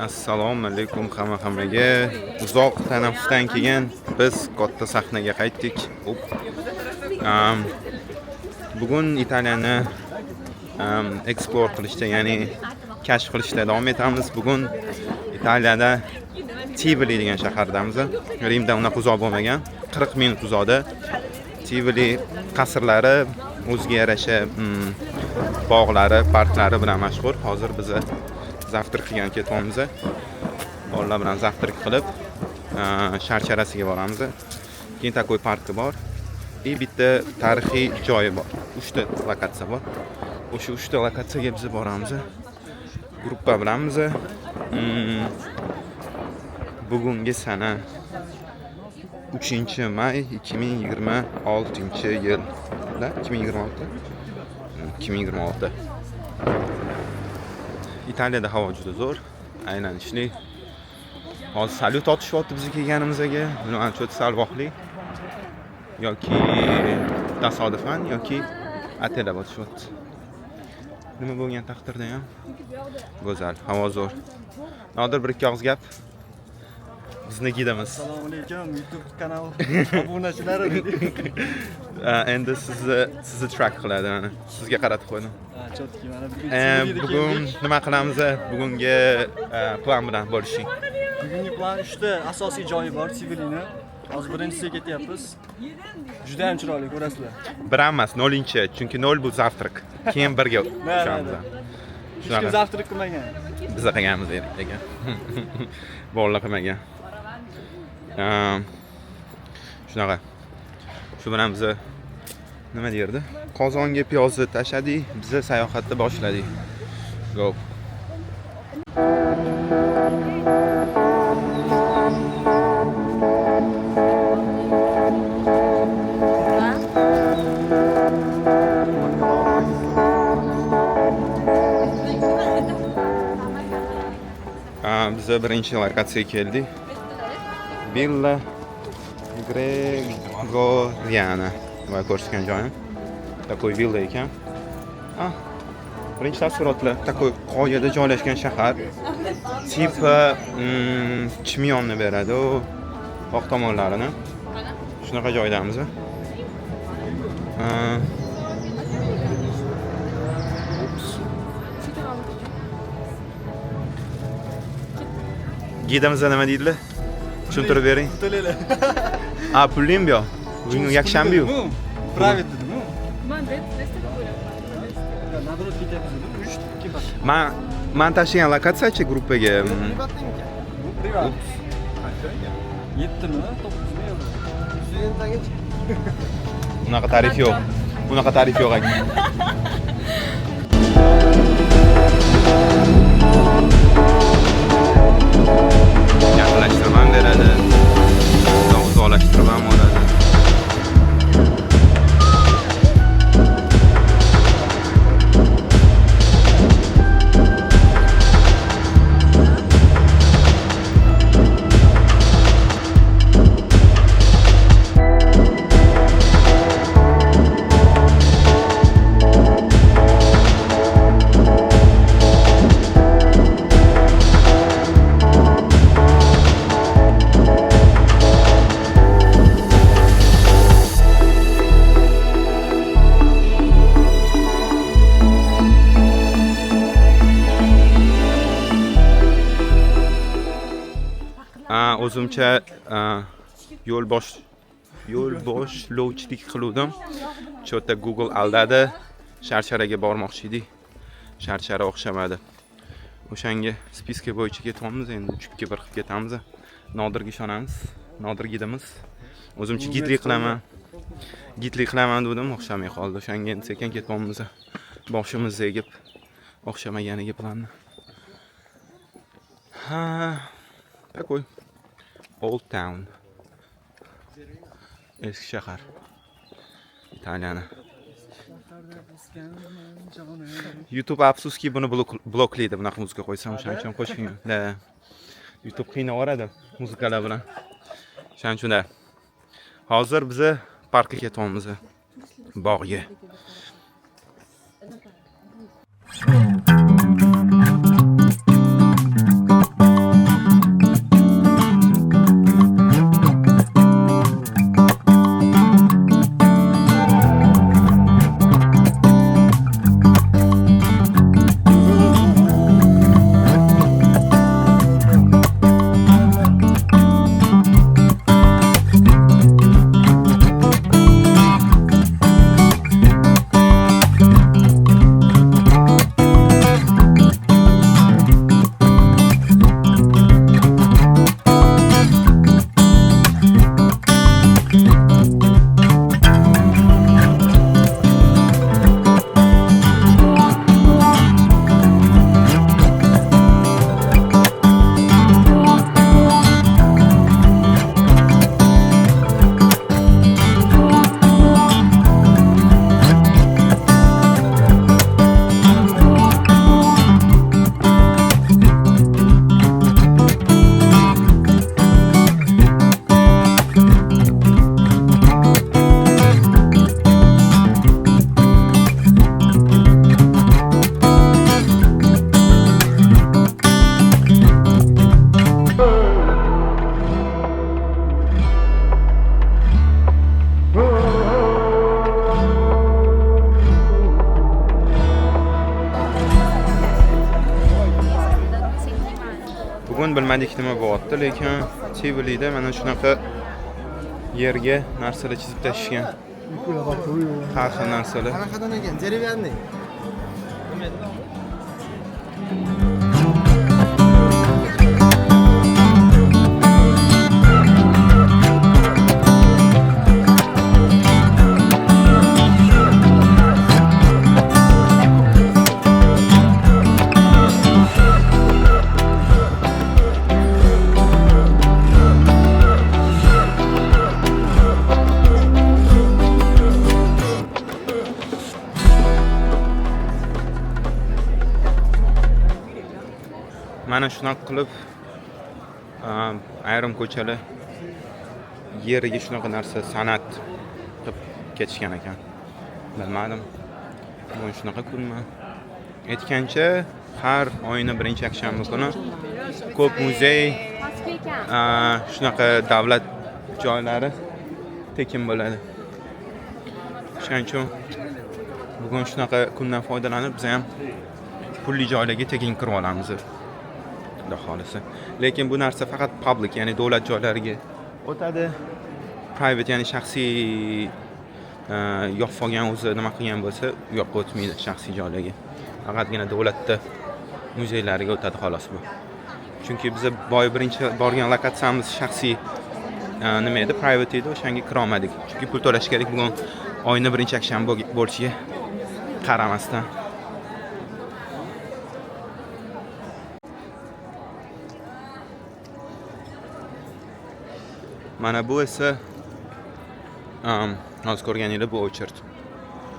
Assalomu alaykum hammaga. Uzoq tanaffusdan keyin biz katta sahnaga qaytdik. Bugun Italiyani explore qilishda, ya'ni kashf qilishda davom etamiz. Bugun Italiyada Tivoli degan shahardamiz. Rimda unaqa uzoq bo'lmagan, 40 minut uzoqda. Tivoli qasrlari, o'ziga yarasha bog'lari, parklari bilan mashhur. Hozir biz zavtrak qilgan ketyapmiz. Bolalar bilan zavtrak qilib, sharcharasiga boramiz. Keyin takoy parki bor. Bitta tarixiy joyi bor. 3 ta lokatsiya bor. O'sha 3 ta lokatsiyaga biz boramiz. Gruppa bilanmiz. Bugungi sana 3-may 2026-yil. 2026. Italiyada havo juda zo'r, aylanishli. Hozir salyut otishyapti bizga kelganimizga. Bilmadim, cho'ta salvoqli yoki tasodifan yoki atalab otishyapti. Nima bo'lgan taqdirda ham go'zal, havo zo'r. Nodir bir ikki og'iz gap. Bizni gidamiz. Assalomu alaykum, YouTube kanal obunachilari dedi. Endi sizni track qiladi, mana sizga qaratib qo'ydim. Chotki, mana bugun nima qilamiz? Bugungi plan bilan bo'lishing. Bugungi plan 3 ta asosiy joyi bor Tivolini. Hozir birinchisiga ketyapmiz. Juda ham chiroyli, ko'rasizlar. Bir emas, 0-chi, chunki 0 bu zavtrak. Keyin birga tushamiz. Hech kim zavtrak qilmagan. Biz qilganmiz ekan. Bolalar qilmagan. Shunaqa. Shu bilan biz nima derdi? Qozonga piyozni tashladik, biz sayohatni boshladik. Go. Biz birinchi lokatsiyaga keldik. Villa Gregoriana. Va ko'rsatgan joyim. Takoy villa ekan. Birinchi taassurotlar, takoy qoyada joylashgan shahar. Tipa chimyonni beradi, oq tomonlarini. Shunaqa joydamiz. Gidamizda nima deydilar? Tushuntirib bering. Pullim yo'q. Bugun yakshanba-yu. Private dedimi? Nabrot ketyapmiz. 3 kim? Men tashlagan lokatsiyachi gruppaga. Privat. 7mi? 9mi euro. Bunaqa tarif yo'q. Bunaqa tarif yo'q aka. Yaqinlashtirib ham beradi. Uzoqlashtirib ham oladi. O'zimcha yo'l boshlovchilik qiluvdim. Cho'ta Google aldadi. Sharcharaga bormoqchi edik. Sharchara o'xshamadi. O'shanga spiska bo'yicha ketyapmiz, endi 3-ga 1 qilib ketamiz. Nodirga ishonamiz. Nodir gidamiz. O'zimcha gidlik qilaman dedim, o'xshamay qoldi. O'shanga endi sekin ketyapmiz. Boshimiz egib o'xshamaganiga planni. Takoy Old Town. Eski shahar. Italiyani. YouTube afsuski buni bloklaydi. Bunaqa muzika qo'ysam, o'shaning uchun qo'shing. YouTube qiynaveradi muzikalar bilan. O'shaning uchun hozir biz parkka ketyapmiz. Bog'ga. Bugun bilmadik nima bo'lyapti, lekin Tivolida mana shunaqa yerga narsalar chizib tashishgan. Har xil narsalar. Qanaqadan ekan? Dеревянный. Mana shunaqa qilib ayrim ko'chalar yeriga shunaqa narsa san'at qilib ketishgan ekan. Bilmadim. Bu shunaqa kunmi? Aytgancha har oyning birinchi yakshanba kuni ko'p muzey, shunaqa davlat joylari tekin bo'ladi. Shuning uchun bugun shunaqa kundan foydalanib biz ham pulli joylarga tekin kirib olamiz. Xudo xolisa. Lekin bu narsa faqat public, ya'ni davlat joylariga o'tadi. Private, ya'ni shaxsiy yo'q qolgan o'zi nima qilgan bo'lsa, u yoqqa o'tmaydi shaxsiy joylarga. Faqatgina davlatda muzeylariga o'tadi xolos bu. Chunki biz birinchi borgan lokatsiyamiz shaxsiy nima edi, private edi, o'shanga kira olmadik. Chunki pul to'lash kerak bugun oyning birinchi yakshanba bo'lishiga qaramasdan. Mana bu esa hozir ko'rganinglar bu ochert.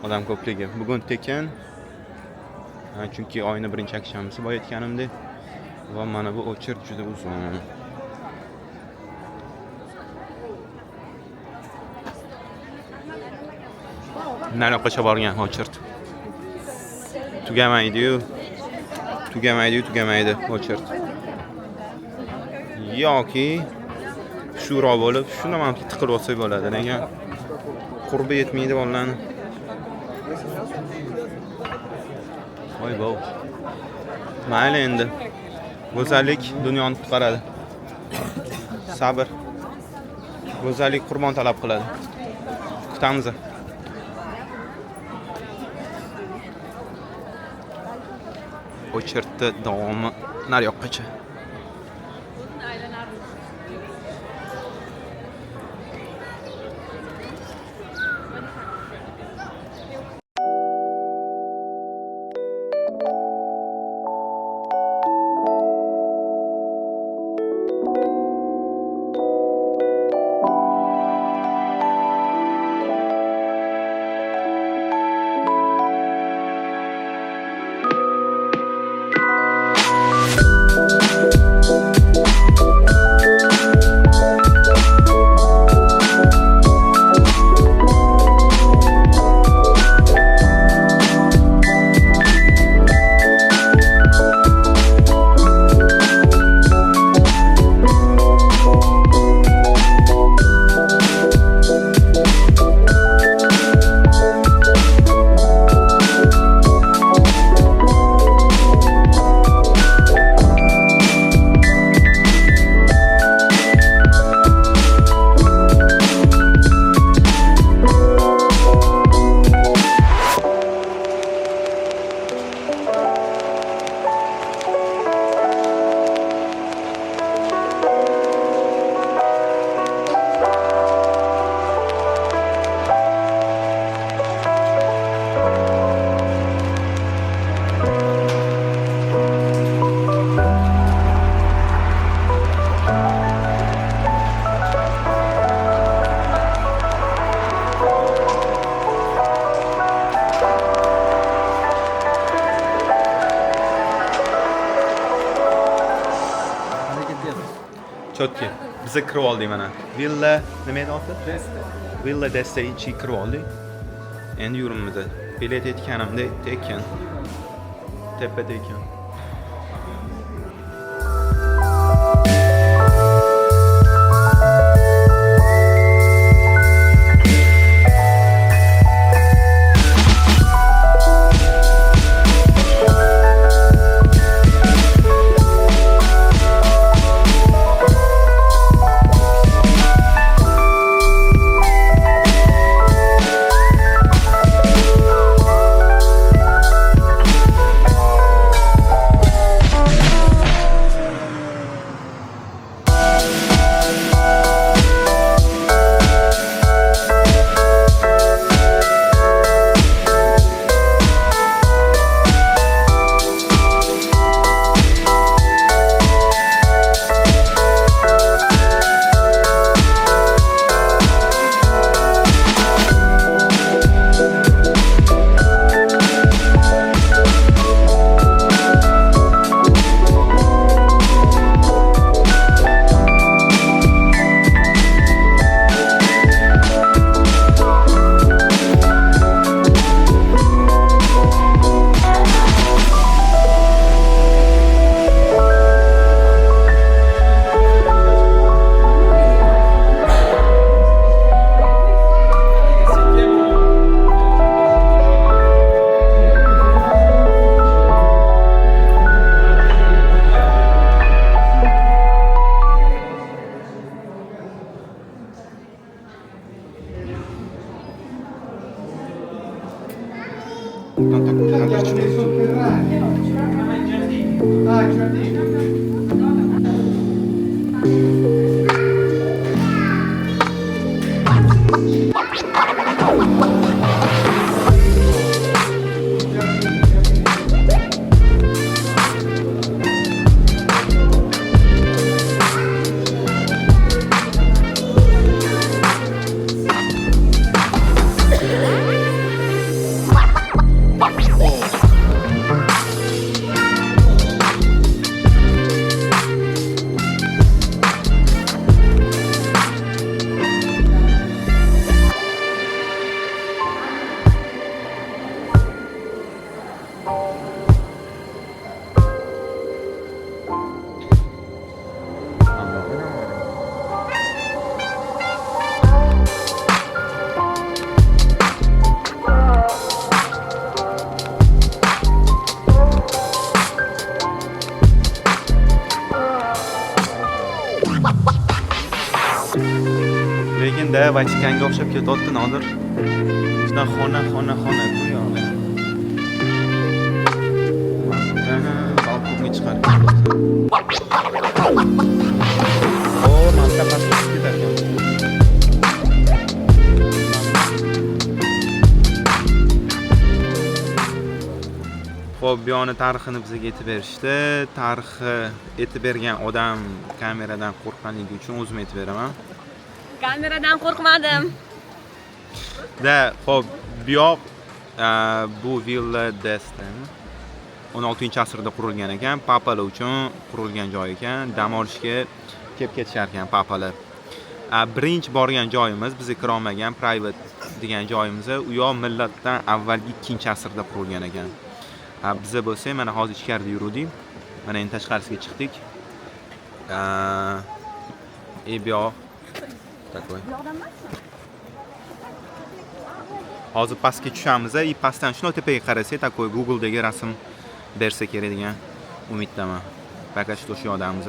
Odam ko'pligi. Bugun tekin. Chunki oyning birinchi yakshanbasi boya aytganimdek. Va mana bu ochert juda uzun. Nariyoqqa borgan ochert. Tugamaydi ochert. Yoki shuro bo'lib, shuni ham tiqilib olsak bo'ladi, lekin qurbi yetmaydi bolalarni. Voy bo. Mayli endi. Go'zallik dunyoni qutqaradi. Sabr. Go'zallik qurbon talab qiladi. Kutamiz. O'chirtdi davomi nariyoqqacha. Chotki. Biza kirib oldik mana. Villa nima edi oti? Villa Desta ichiga kirib oldik. Endi yurimiz. Bilet aytganimdek tekin. Tepada ekan. hozir chiqdi. Lekin da Vatikanga o'xshab ketyapti Nodir. Shuna xona ku yo'q. Balkonga chiqarib ketyapti. O, manta pastga ketar ekan. Xo'p, bu yo'ni tarixini bizga aytib berishdi. Tarixi aytib bergan odam kameradan qo'rqqanligi uchun o'zim aytib beraman. Kameradan qo'rqmadim. Xo'p, bu yoq bu Villa d'Este 16-asrda qurilgan ekan, papalar uchun qurilgan joy ekan. Dam olishga kelib ketishar ekan papalar. Birinchi borgan joyimiz biz kira olmagan private degan joyimiz, u yoq millatdan avvalgi 2-asrda qurilgan ekan. Bizda bo'lsa, mana hozir ichkarida yurdik. Mana endi tashqarisiga chiqdik. Bu yoq такой. Hozir pastga tushamiz, pastdan shuni tepaga qarasak, такой Google'dagi rasm bersa kerak degan umiddaman. Faqat shu yoqdamiz.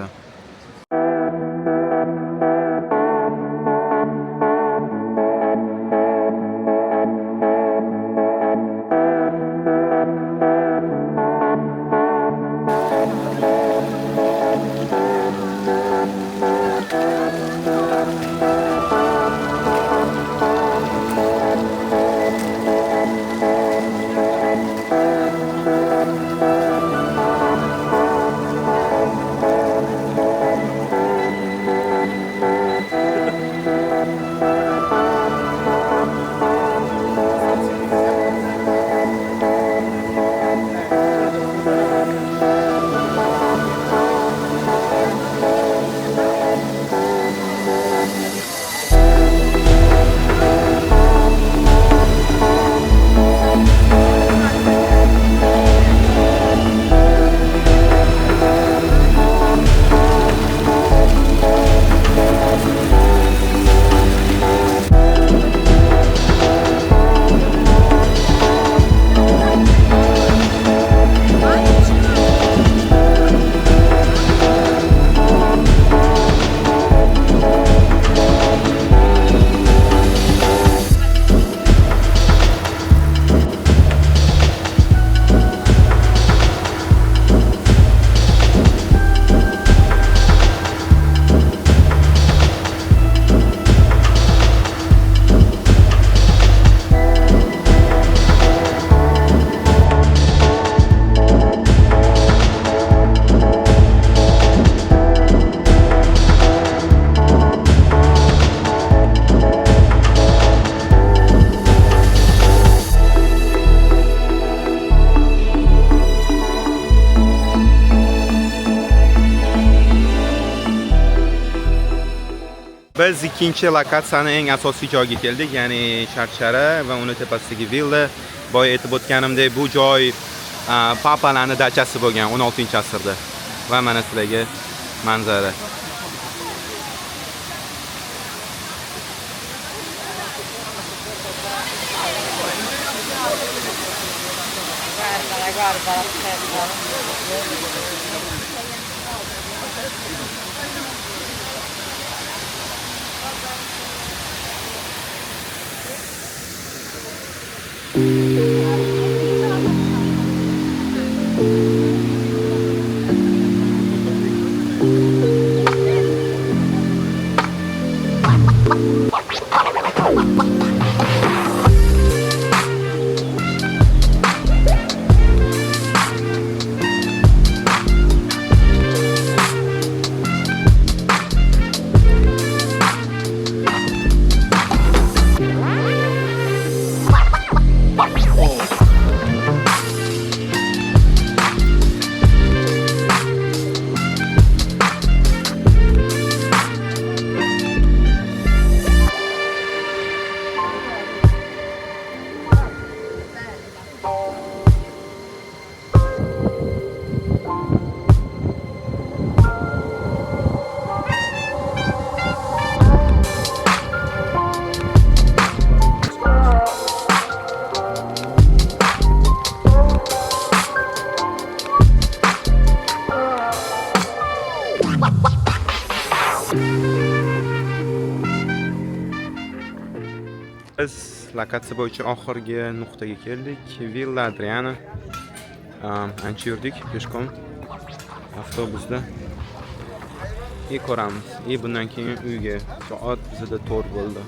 Biz ikkinchi lokatsiyani eng asosiy joyga keldik, ya'ni Sharshara va uni tepasidagi villa. Boya aytib o'tganimdek, bu joy papalarning dachasi bo'lgan 16-asrda. Va mana sizlarga manzara. Biz lokatsiya bo'yicha oxirgi nuqtaga keldik. Villa Adriana. Ancha yurdik peshkom avtobusda. Ko'ramiz. Bundan keyin uyga soat bizda 4 bo'ldi.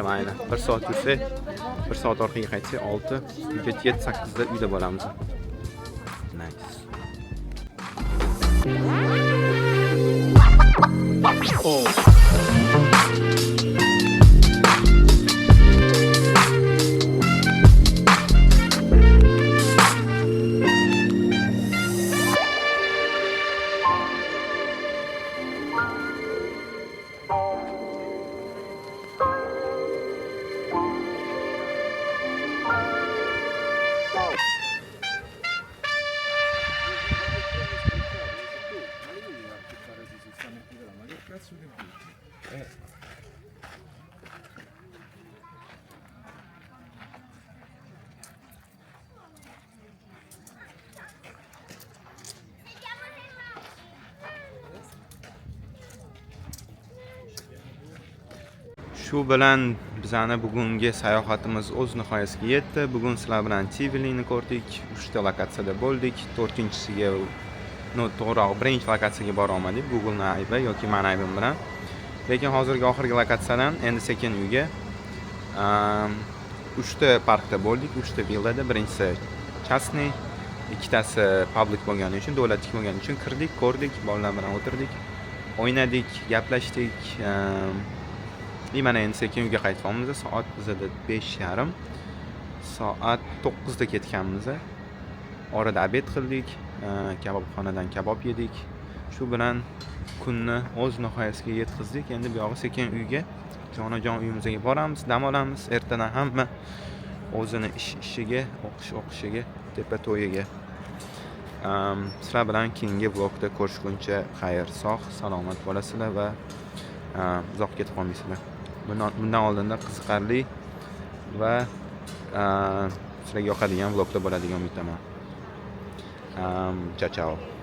Mayli. 1 soat yursak, 1 soat orqaga qaytsak 6, uyga 7-8 da uyda bo'lamiz. Nice. Shu bilan bizani bugungi sayohatimiz o'z nihoyasiga yetdi. Bugun sizlar bilan Tivilini ko'rdik. 3 ta lokatsiyada bo'ldik. 4-chisiga, to'g'riroq birinchi lokatsiyaga bora olmadik. Google'ning aybi yoki men aybim bilan. Lekin hozirgi oxirgi lokatsiyadan endi sekin uyga 3 ta parkda bo'ldik. 3 ta villada. Birinchisi частный, ikkitasi public bo'lgani uchun, davlatlik bo'lgani uchun kirdik, ko'rdik, bolalar bilan o'tirdik, o'ynadik, gaplashdik. Mana endi sekin uyga qaytyapmiz. Soat bizda 5:30. Soat 9 da ketganmiz. Orada obed qildik, kabobxonadan kabob yedik. Shu bilan kunni o'z nihoyasiga yetkazdik. Endi bu yog'i sekin uyga, jonajon uyimizga boramiz, dam olamiz. Ertadan hamma o'zini ishiga, o'qishiga, tepa to'yiga. Sizlar bilan keyingi vlogda ko'rishguncha xayr, sog', salomat bo'lasizlar va uzoq ketib qolmaysizlar. Bundan oldinda qiziqarli va sizlarga yoqadigan vlogda bo'ladigan umiddaman. Ciao ciao.